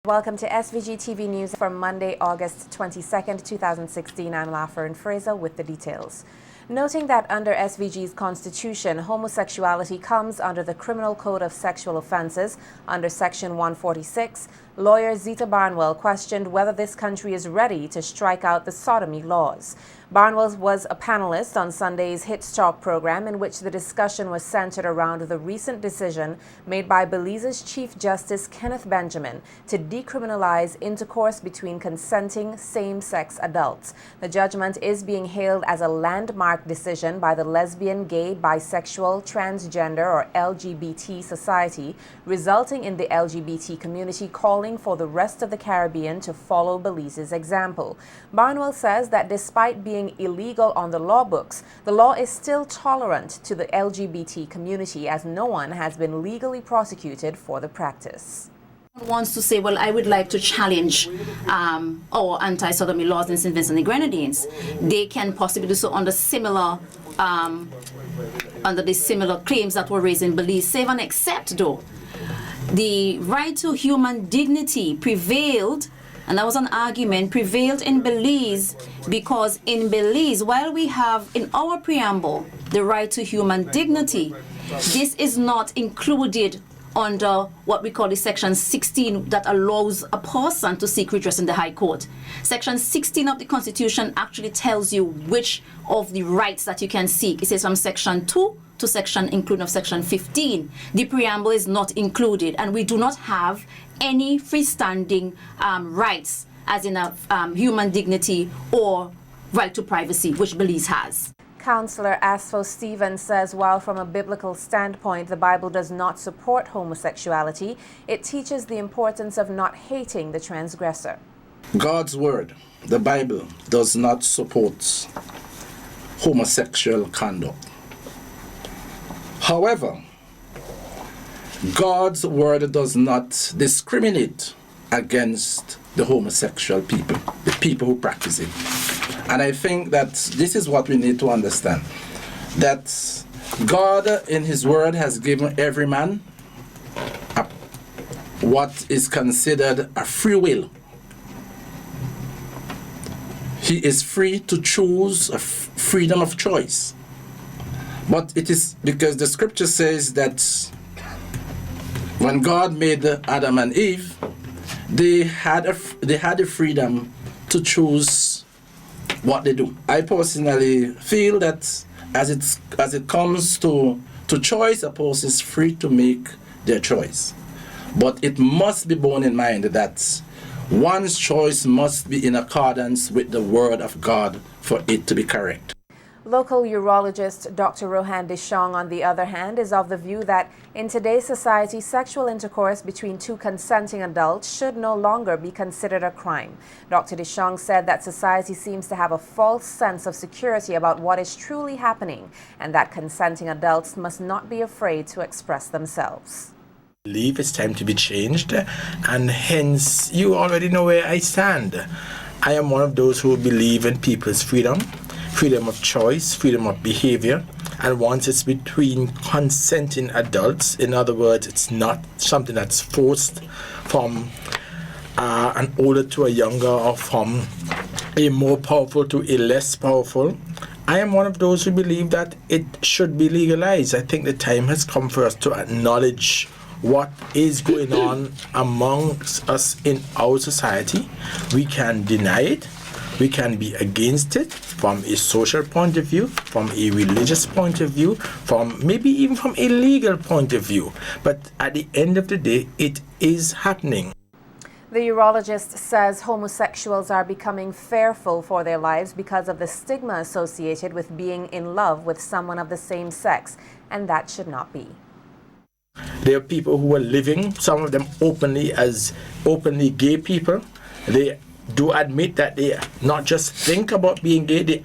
Welcome to SVG-TV News for Monday, August 22nd, 2016. I'm Lafern Fraser with the details. Noting that under SVG's constitution, homosexuality comes under the Criminal Code of Sexual Offenses under Section 146, lawyer Zita Barnwell questioned whether this country is ready to strike out the Sodomy Laws. Barnwell was a panelist on Sunday's Hit Talk program in which the discussion was centered around the recent decision made by Belize's Chief Justice Kenneth Benjamin to decriminalize intercourse between consenting same-sex adults. The judgment is being hailed as a landmark decision by the lesbian, gay, bisexual, transgender, or LGBT society, resulting in the LGBT community calling for the rest of the Caribbean to follow Belize's example. Barnwell says that despite being illegal on the law books, the law is still tolerant to the LGBT community as no one has been legally prosecuted for the practice. Wants to say, well, I would like to challenge our anti-sodomy laws in St. Vincent and the Grenadines. They can possibly do so under the similar claims that were raised in Belize, save and except though the right to human dignity prevailed, and that was an argument, prevailed in Belize because in Belize, while we have in our preamble the right to human dignity, this is not included under what we call the Section 16 that allows a person to seek redress in the High Court. Section 16 of the Constitution actually tells you which of the rights that you can seek. It says from Section 2 to Section, including of Section 15. The preamble is not included, and we do not have any freestanding rights, as in human dignity or right to privacy, which Belize has. Counselor Asfo Stevens says while from a biblical standpoint the Bible does not support homosexuality, it teaches the importance of not hating the transgressor. God's word, the Bible, does not support homosexual conduct. However, God's word does not discriminate against the homosexual people, the people who practice it. And I think that this is what we need to understand, that God in his word has given every man what is considered a free will. He is free to choose a freedom of choice. But it is because the scripture says that when God made Adam and Eve, they had the freedom to choose what they do. I personally feel that as it comes to choice, a person is free to make their choice. But it must be borne in mind that one's choice must be in accordance with the word of God for it to be correct. Local urologist Dr. Rohan Deshong, on the other hand, is of the view that in today's society, sexual intercourse between two consenting adults should no longer be considered a crime. Dr. Deshong said that society seems to have a false sense of security about what is truly happening and that consenting adults must not be afraid to express themselves. I believe it's time to be changed, and hence you already know where I stand. I am one of those who believe in people's freedom of choice, freedom of behavior, and once it's between consenting adults, in other words, it's not something that's forced from an older to a younger or from a more powerful to a less powerful. I am one of those who believe that it should be legalized. I think the time has come for us to acknowledge what is going on amongst us in our society. We can deny it. We can be against it from a social point of view, from a religious point of view, from maybe even from a legal point of view. But at the end of the day, it is happening. The urologist says homosexuals are becoming fearful for their lives because of the stigma associated with being in love with someone of the same sex, and that should not be. There are people who are living, some of them openly, as openly gay people. They do admit that they not just think about being gay, they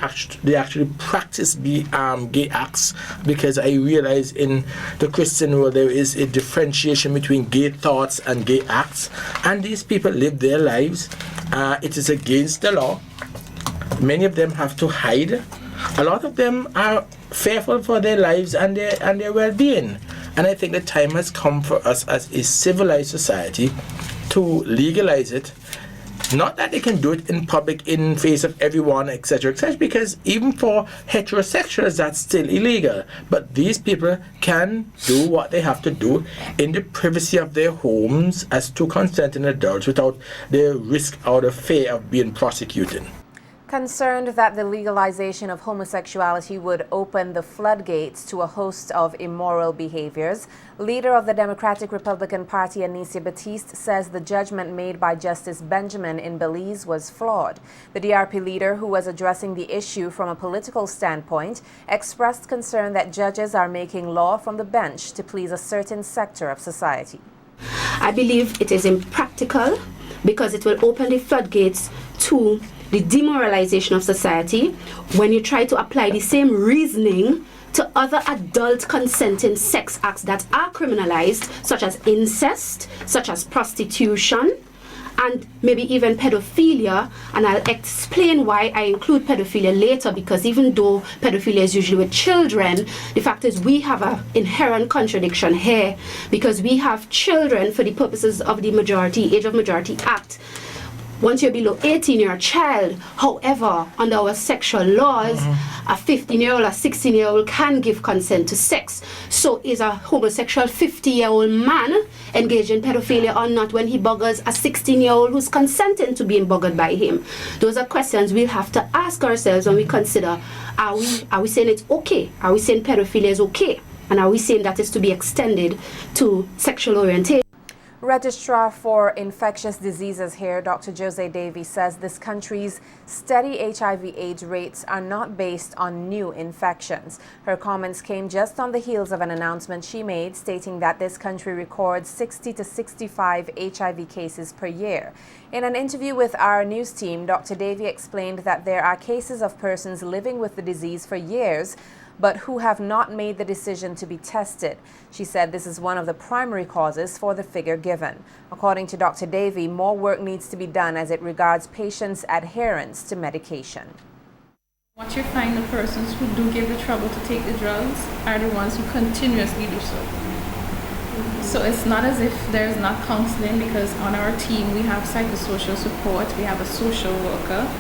actually practice gay acts, because I realize in the Christian world there is a differentiation between gay thoughts and gay acts, and these people live their lives. It is against the law. Many of them have to hide. A lot of them are fearful for their lives and their well-being. And I think the time has come for us as a civilized society to legalize it. Not that they can do it in public in face of everyone, etc., etc., because even for heterosexuals, that's still illegal. But these people can do what they have to do in the privacy of their homes as two consenting adults without the risk or the fear of being prosecuted. Concerned that the legalization of homosexuality would open the floodgates to a host of immoral behaviors, leader of the Democratic Republican Party, Anicia Batiste, says the judgment made by Justice Benjamin in Belize was flawed. The DRP leader, who was addressing the issue from a political standpoint, expressed concern that judges are making law from the bench to please a certain sector of society. I believe it is impractical because it will open the floodgates to the demoralization of society when you try to apply the same reasoning to other adult consenting sex acts that are criminalized, such as incest, such as prostitution, and maybe even pedophilia. And I'll explain why I include pedophilia later, because even though pedophilia is usually with children, the fact is we have an inherent contradiction here, because we have children for the purposes of the Age of Majority Act. Once you're below 18, you're a child. However, under our sexual laws, a 15-year-old or 16-year-old can give consent to sex. So is a homosexual 50-year-old man engaged in pedophilia or not when he buggers a 16-year-old who's consenting to being buggered by him? Those are questions we'll have to ask ourselves when we consider, are we saying it's okay? Are we saying pedophilia is okay? And are we saying that is to be extended to sexual orientation? Registrar for Infectious Diseases here, Dr. Jose Davy, says this country's steady HIV/AIDS rates are not based on new infections. Her comments came just on the heels of an announcement she made stating that this country records 60 to 65 HIV cases per year. In an interview with our news team, Dr. Davy explained that there are cases of persons living with the disease for years but who have not made the decision to be tested. She said this is one of the primary causes for the figure given. According to Dr. Davy, more work needs to be done as it regards patients' adherence to medication. What you find, the persons who do give the trouble to take the drugs are the ones who continuously do so. So it's not as if there's not counseling, because on our team we have psychosocial support, we have a social worker,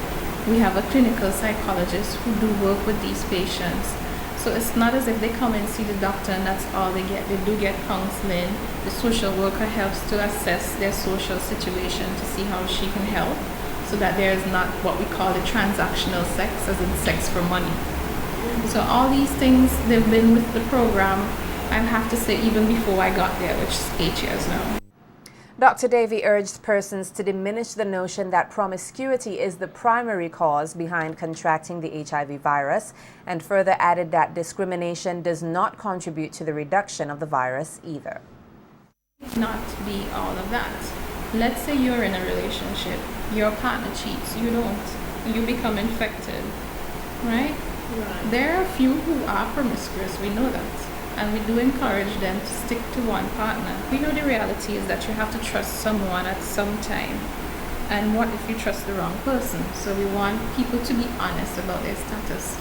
we have a clinical psychologist who do work with these patients. So it's not as if they come and see the doctor and that's all they get. They do get counseling. The social worker helps to assess their social situation to see how she can help, so that there is not what we call the transactional sex, as in sex for money. So all these things, they've been with the program, I have to say, even before I got there, which is 8 years now. Dr. Davy urged persons to diminish the notion that promiscuity is the primary cause behind contracting the HIV virus, and further added that discrimination does not contribute to the reduction of the virus either. Not be all of that. Let's say you're in a relationship, your partner cheats, you don't, you become infected, right? There are a few who are promiscuous, we know that. And we do encourage them to stick to one partner. We know the reality is that you have to trust someone at some time. And what if you trust the wrong person? So we want people to be honest about their status.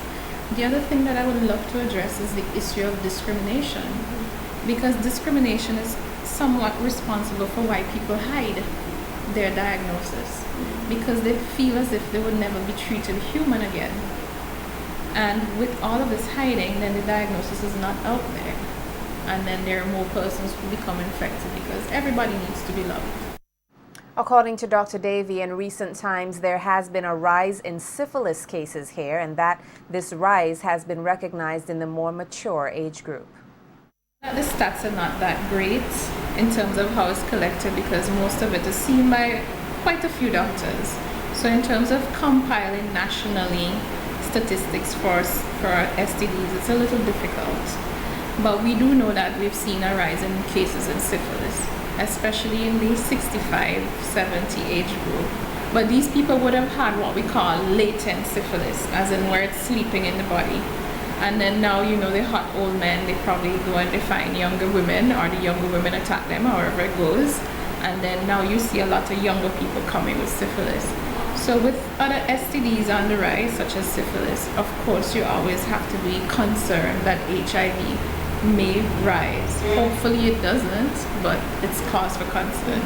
The other thing that I would love to address is the issue of discrimination. Because discrimination is somewhat responsible for why people hide their diagnosis. Because they feel as if they would never be treated human again. And with all of this hiding, then the diagnosis is not out there. And then there are more persons who become infected, because everybody needs to be loved. According to Dr. Davy, in recent times there has been a rise in syphilis cases here, and that this rise has been recognized in the more mature age group. The stats are not that great in terms of how it's collected, because most of it is seen by quite a few doctors. So in terms of compiling nationally statistics for STDs, it's a little difficult. But we do know that we've seen a rise in cases in syphilis, especially in the 65-70 age group. But these people would have had what we call latent syphilis, as in where it's sleeping in the body. And then now, you know, the hot old men, they probably go and they find younger women, or the younger women attack them, however it goes. And then now you see a lot of younger people coming with syphilis. So with other STDs on the rise, such as syphilis, of course you always have to be concerned that HIV may rise. Hopefully it doesn't, but it's cause for concern.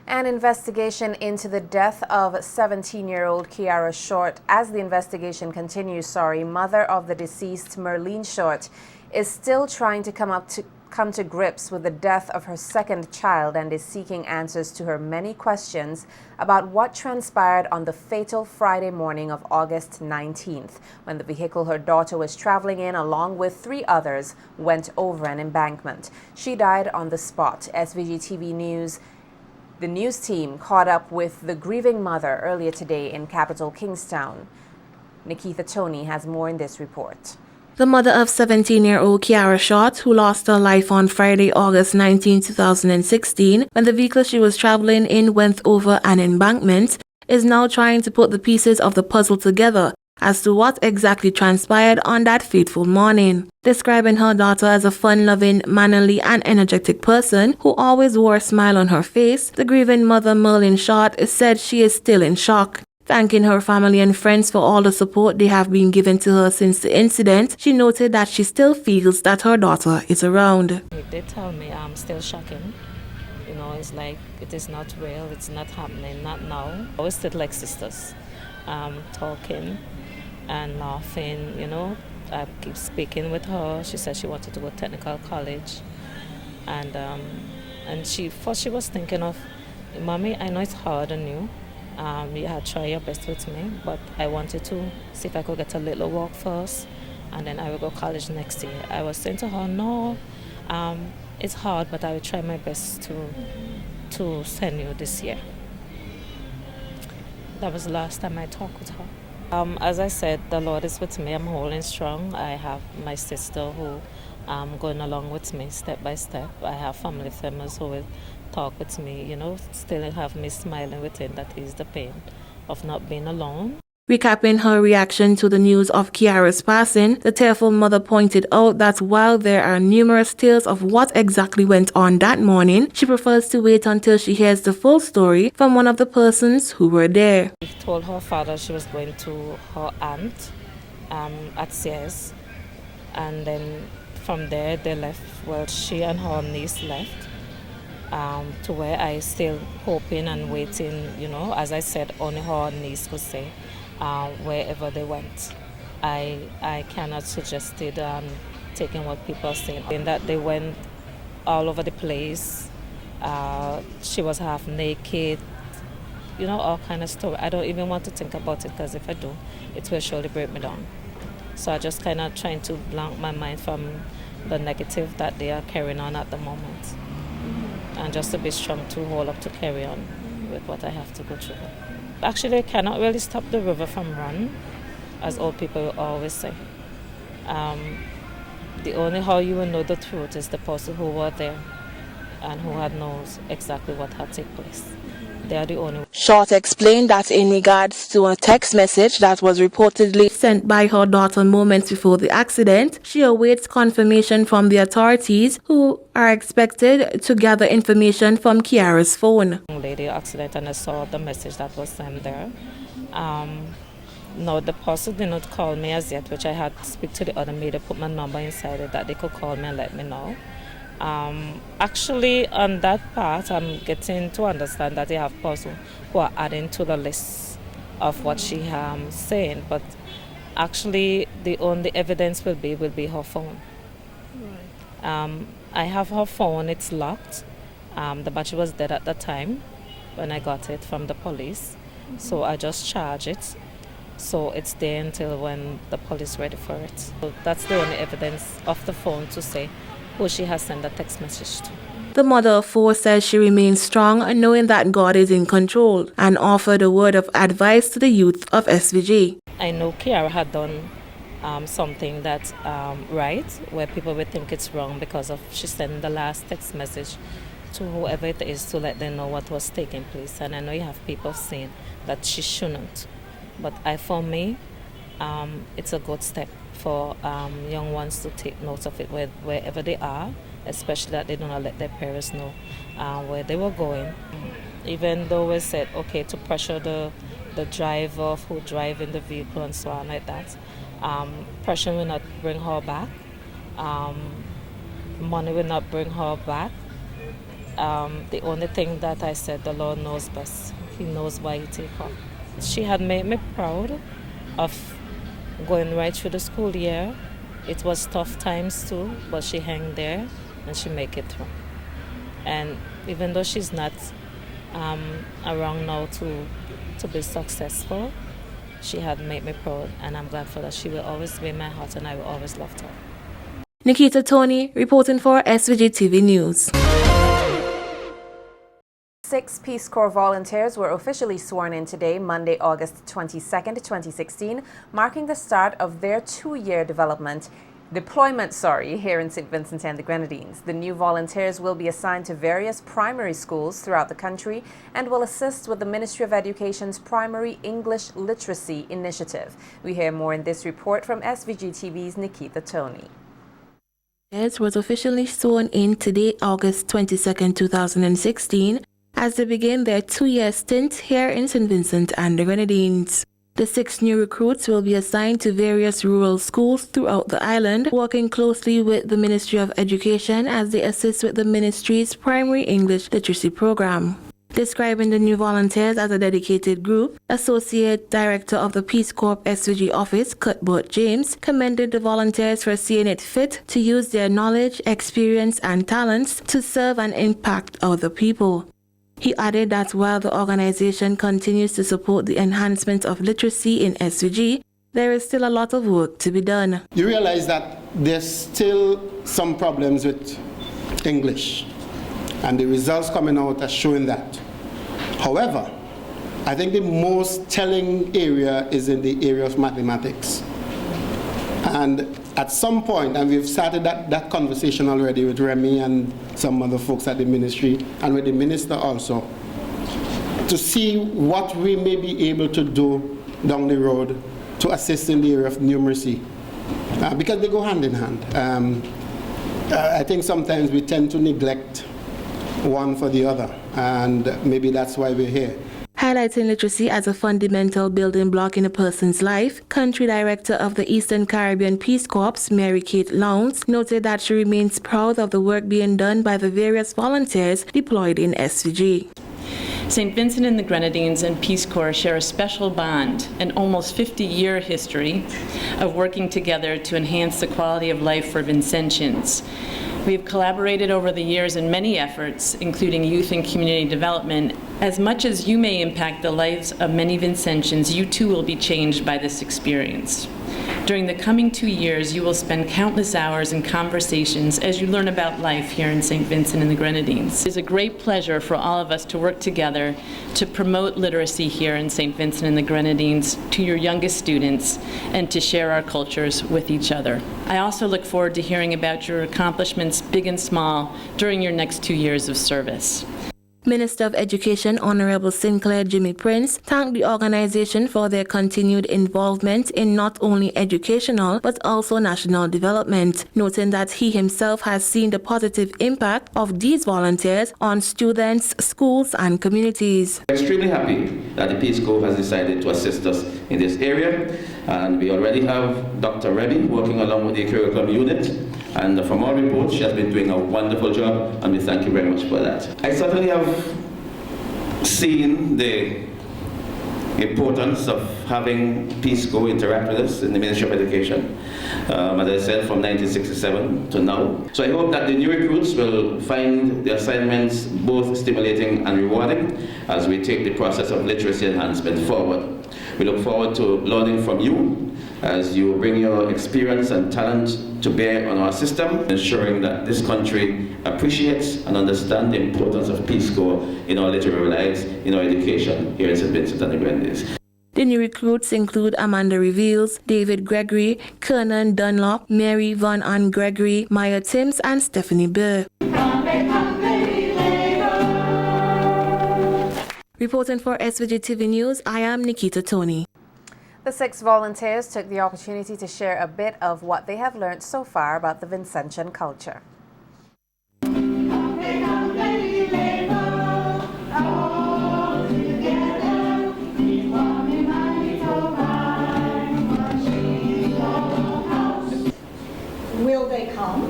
An investigation into the death of 17-year-old Kiara Short. As the investigation continues, mother of the deceased Merlene Short is still trying to come to grips with the death of her second child and is seeking answers to her many questions about what transpired on the fatal Friday morning of August 19th, when the vehicle her daughter was traveling in along with 3 others went over an embankment. She died on the spot. SVG-TV News, the news team, caught up with the grieving mother earlier today in capital Kingstown. Nikita Tony has more in this report. The mother of 17-year-old Kiara Short, who lost her life on Friday, August 19, 2016, when the vehicle she was traveling in went over an embankment, is now trying to put the pieces of the puzzle together as to what exactly transpired on that fateful morning. Describing her daughter as a fun-loving, mannerly and energetic person who always wore a smile on her face, the grieving mother Merlene Short said she is still in shock. Thanking her family and friends for all the support they have been given to her since the incident, she noted that she still feels that her daughter is around. They tell me I'm still shocking. You know, it's like it is not real, it's not happening, not now. We sit like sisters, talking and laughing, you know. I keep speaking with her. She said she wanted to go to technical college. And she was thinking of, Mommy, I know it's hard on you. You had tried your best with me, but I wanted to see if I could get a little work first, and then I will go to college next year. I was saying to her, no, it's hard, but I will try my best to send you this year. That was the last time I talked with her. As I said, the Lord is with me. I'm holding strong. I have my sister who going along with me step by step. I have family members who will talk with me, you know, still have me smiling within. That is the pain of not being alone. Recapping her reaction to the news of Kiara's passing, the tearful mother pointed out that while there are numerous tales of what exactly went on that morning, she prefers to wait until she hears the full story from one of the persons who were there. She told her father she was going to her aunt at Sears, and then from there they left. Well, she and her niece left. To where I still hoping and waiting, you know, as I said, only her niece could say wherever they went. I cannot suggest it taking what people say. In that they went all over the place. She was half naked, you know, all kind of story. I don't even want to think about it, because if I do, it will surely break me down. So I just kind of trying to blank my mind from the negative that they are carrying on at the moment. And just to be strong to hold up to carry on with what I have to go through. Actually, I cannot really stop the river from running, as old people always say. The only how you will know the truth is the person who were there and who had knows exactly what had taken place. They are the only. Short explained that in regards to a text message that was reportedly sent by her daughter moments before the accident, she awaits confirmation from the authorities, who are expected to gather information from Kiara's phone. Lady accident, and I saw the message that was sent there. No, the person did not call me as yet, which I had to speak to the other maid to put my number inside it, that they could call me and let me know. Actually, on that part, I'm getting to understand that they have persons who are adding to the list of what she saying, but actually the only evidence will be her phone. Right. I have her phone, it's locked. The battery was dead at the time when I got it from the police, so I just charge it. So it's there until when the police ready for it. So that's the only evidence of the phone to say who she has sent a text message to. The mother of 4 says she remains strong, knowing that God is in control, and offered a word of advice to the youth of SVG. I know Kiara had done something that's right, where people would think it's wrong because of she sent the last text message to whoever it is to let them know what was taking place. And I know you have people saying that she shouldn't, but for me, it's a good step for young ones to take note of it wherever they are, especially that they do not let their parents know where they were going. Even though we said, okay, to pressure the driver who drive in the vehicle and so on like that, pressure will not bring her back, money will not bring her back, The only thing that I said, the Lord knows best. He knows why He take her. She had made me proud of going right through the school year. It was tough times too, but she hung there and she make it through. And even though she's not around now to be successful, she had made me proud, and I'm glad for that. She will always be in my heart, and I will always love her. Nikita Tony reporting for SVG-TV News. 6 Peace Corps volunteers were officially sworn in today, Monday, August 22nd, 2016, marking the start of their 2-year deployment here in St. Vincent and the Grenadines. The new volunteers will be assigned to various primary schools throughout the country and will assist with the Ministry of Education's Primary English Literacy Initiative. We hear more in this report from SVG-TV's Nikita Tony. Was officially sworn in today, August 22nd, 2016, as they begin their 2-year stint here in St. Vincent and the Grenadines. The 6 new recruits will be assigned to various rural schools throughout the island, working closely with the Ministry of Education as they assist with the ministry's primary English literacy program. Describing the new volunteers as a dedicated group, Associate Director of the Peace Corps SVG office, Cuthbert James, commended the volunteers for seeing it fit to use their knowledge, experience, and talents to serve and impact other people. He added that while the organization continues to support the enhancement of literacy in SVG, there is still a lot of work to be done. You realize that there's still some problems with English, and the results coming out are showing that. However, I think the most telling area is in the area of mathematics. And at some point, and we've started that conversation already with Remy and some other folks at the ministry, and with the minister also, to see what we may be able to do down the road to assist in the area of numeracy, because they go hand in hand. I think sometimes we tend to neglect one for the other, and maybe that's why we're here. Highlighting literacy as a fundamental building block in a person's life, Country Director of the Eastern Caribbean Peace Corps, Mary Kate Lowndes, noted that she remains proud of the work being done by the various volunteers deployed in SVG. St. Vincent and the Grenadines and Peace Corps share a special bond, an almost 50-year history of working together to enhance the quality of life for Vincentians. We have collaborated over the years in many efforts, including youth and community development. As much as you may impact the lives of many Vincentians, you too will be changed by this experience. During the coming 2 years, you will spend countless hours in conversations as you learn about life here in St. Vincent and the Grenadines. It is a great pleasure for all of us to work together to promote literacy here in St. Vincent and the Grenadines to your youngest students and to share our cultures with each other. I also look forward to hearing about your accomplishments, big and small, during your next 2 years of service. Minister of Education Honorable Sinclair Jimmy Prince thanked the organization for their continued involvement in not only educational but also national development, noting that he himself has seen the positive impact of these volunteers on students, schools, and communities. I'm extremely happy that the Peace Corps has decided to assist us in this area, and we already have Dr. Remy working along with the curriculum unit. And from our report, she has been doing a wonderful job, and we thank you very much for that. I certainly have seen the importance of having Peace Corps interact with us in the Ministry of Education, as I said, from 1967 to now. So I hope that the new recruits will find the assignments both stimulating and rewarding as we take the process of literacy enhancement forward. We look forward to learning from you as you bring your experience and talent to bear on our system, ensuring that this country appreciates and understands the importance of Peace Corps in our literary lives, in our education here in St. Vincent and the Grenadines. The new recruits include Amanda Reveals, David Gregory, Kernan Dunlop, Mary Von Ann Gregory, Maya Timms, and Stephanie Burr. Reporting for SVG-TV News, I am Nikita Tony. The 6 volunteers took the opportunity to share a bit of what they have learned so far about the Vincentian culture. Will they come?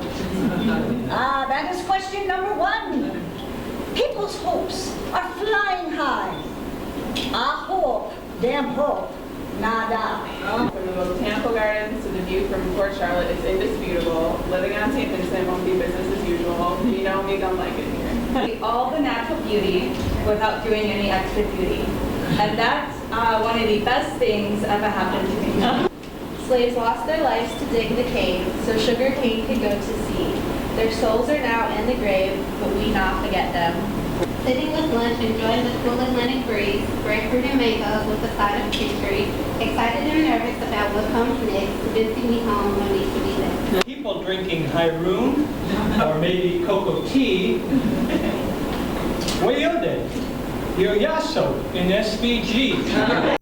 That is question number 1. tiempo, nada. From the botanical gardens to the view from Port Charlotte, it's indisputable. Living on St. Vincent won't be business as usual. You know me, don't like it here. All the natural beauty without doing any extra duty. And that's one of the best things ever happened to me. Slaves lost their lives to dig the cave, so sugar cane could go to seed. Their souls are now in the grave, but we not forget them. Sitting with lunch, enjoying the cool Atlantic breeze, grapefruit and mango with a side of pastry, excited and nervous about what comes next, visiting me home when we should be there. People drinking Hyroon or maybe cocoa tea. Wayode, Yoyaso in SVG.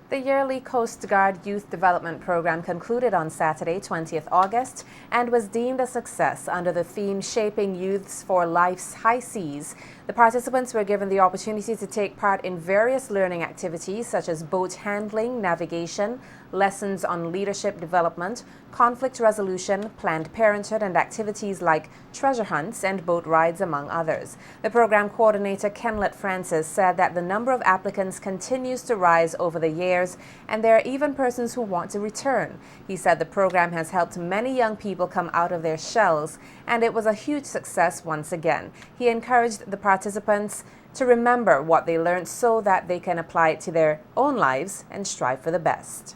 The yearly Coast Guard Youth Development Program concluded on Saturday, 20th August, and was deemed a success under the theme Shaping Youths for Life's High Seas. The participants were given the opportunity to take part in various learning activities such as boat handling, navigation, lessons on leadership development, conflict resolution, Planned Parenthood, and activities like treasure hunts and boat rides, among others. The program coordinator, Kenlet Francis, said that the number of applicants continues to rise over the years, and there are even persons who want to return. He said the program has helped many young people come out of their shells, and it was a huge success once again. He encouraged the participants to remember what they learned so that they can apply it to their own lives and strive for the best.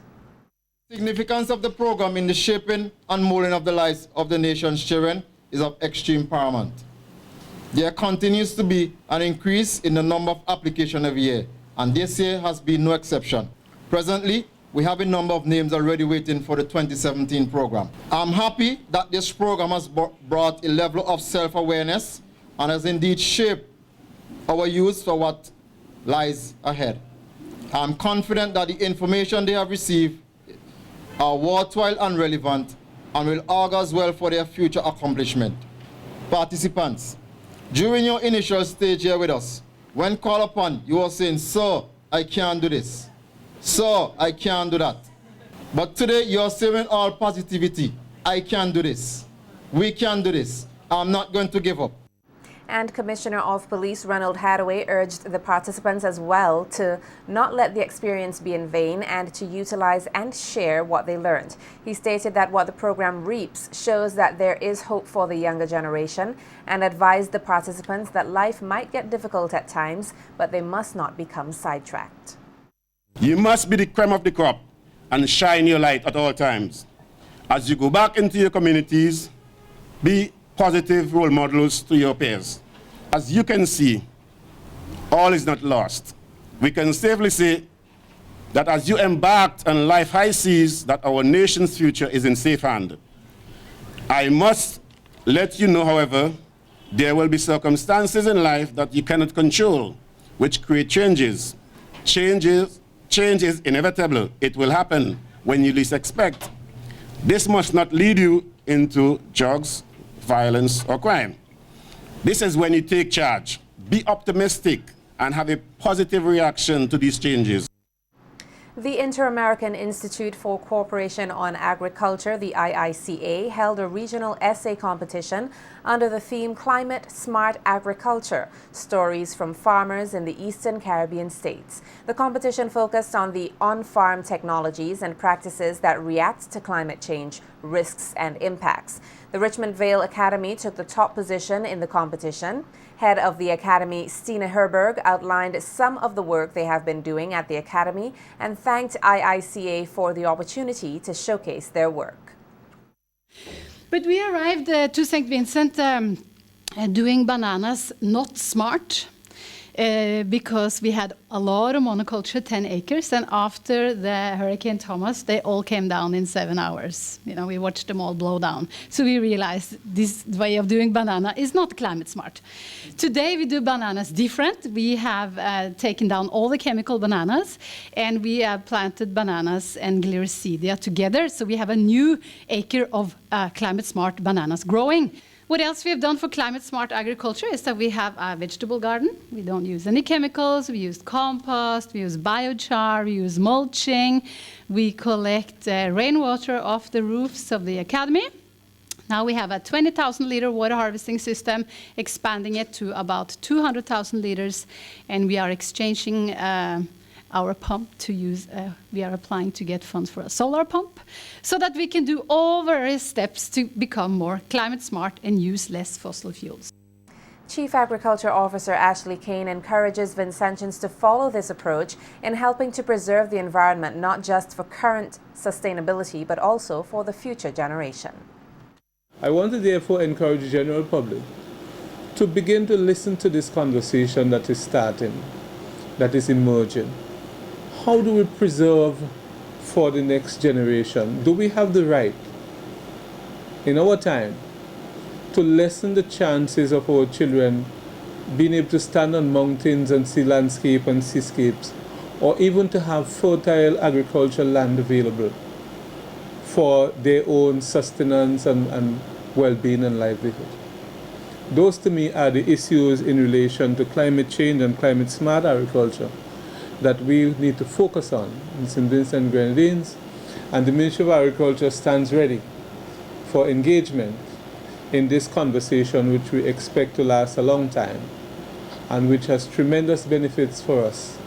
Significance of the program in the shaping and molding of the lives of the nation's children is of extreme paramount. There continues to be an increase in the number of applications every year, and this year has been no exception. Presently, we have a number of names already waiting for the 2017 program. I'm happy that this program has brought a level of self-awareness and has indeed shaped our youth for what lies ahead. I'm confident that the information they have received are worthwhile and relevant and will augur well for their future accomplishment. Participants, during your initial stage here with us, when called upon, you are saying, "Sir, I can't do this. Sir, I can't do that." But today you are saying all positivity, "I can do this. We can do this. I'm not going to give up." And Commissioner of Police Ronald Hadaway urged the participants as well to not let the experience be in vain and to utilize and share what they learned. He stated that what the program reaps shows that there is hope for the younger generation and advised the participants that life might get difficult at times, but they must not become sidetracked. You must be the creme of the crop and shine your light at all times. As you go back into your communities, be positive role models to your peers. As you can see, all is not lost. We can safely say that as you embarked on life high seas, that our nation's future is in safe hand. I must let you know, however, there will be circumstances in life that you cannot control, which create changes. Change is inevitable. It will happen when you least expect. This must not lead you into drugs, violence, or crime. This is when you take charge. Be optimistic and have a positive reaction to these changes. The Inter-American Institute for Cooperation on Agriculture, the IICA, held a regional essay competition under the theme Climate Smart Agriculture, Stories from Farmers in the Eastern Caribbean States. The competition focused on the on-farm technologies and practices that react to climate change, risks, and impacts. The Richmond Vale Academy took the top position in the competition. Head of the Academy, Stina Herberg, outlined some of the work they have been doing at the Academy and thanked IICA for the opportunity to showcase their work. But we arrived to St. Vincent doing bananas not smart. Because we had a lot of monoculture, 10 acres, and after the Hurricane Thomas, they all came down in 7 hours. You know, we watched them all blow down. So we realized this way of doing banana is not climate smart. Today we do bananas different. We have taken down all the chemical bananas, and we have planted bananas and Gliricidia together. So we have a new acre of climate smart bananas growing. What else we have done for climate smart agriculture is that we have a vegetable garden. We don't use any chemicals. We use compost, we use biochar, we use mulching. We collect rainwater off the roofs of the academy. Now we have a 20,000 liter water harvesting system, expanding it to about 200,000 liters, and we are exchanging our pump to use, we are applying to get funds for a solar pump, so that we can do all various steps to become more climate smart and use less fossil fuels. Chief Agriculture Officer Ashley Kane encourages Vincentians to follow this approach in helping to preserve the environment, not just for current sustainability, but also for the future generation. I want to therefore encourage the general public to begin to listen to this conversation that is starting, that is emerging. How do we preserve for the next generation? Do we have the right, in our time, to lessen the chances of our children being able to stand on mountains and see landscape and seascapes, or even to have fertile agricultural land available for their own sustenance and well-being and livelihood? Those to me are the issues in relation to climate change and climate smart agriculture that we need to focus on in St. Vincent and Grenadines, and the Ministry of Agriculture stands ready for engagement in this conversation, which we expect to last a long time and which has tremendous benefits for us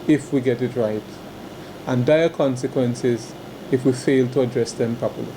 if we get it right, and dire consequences if we fail to address them properly.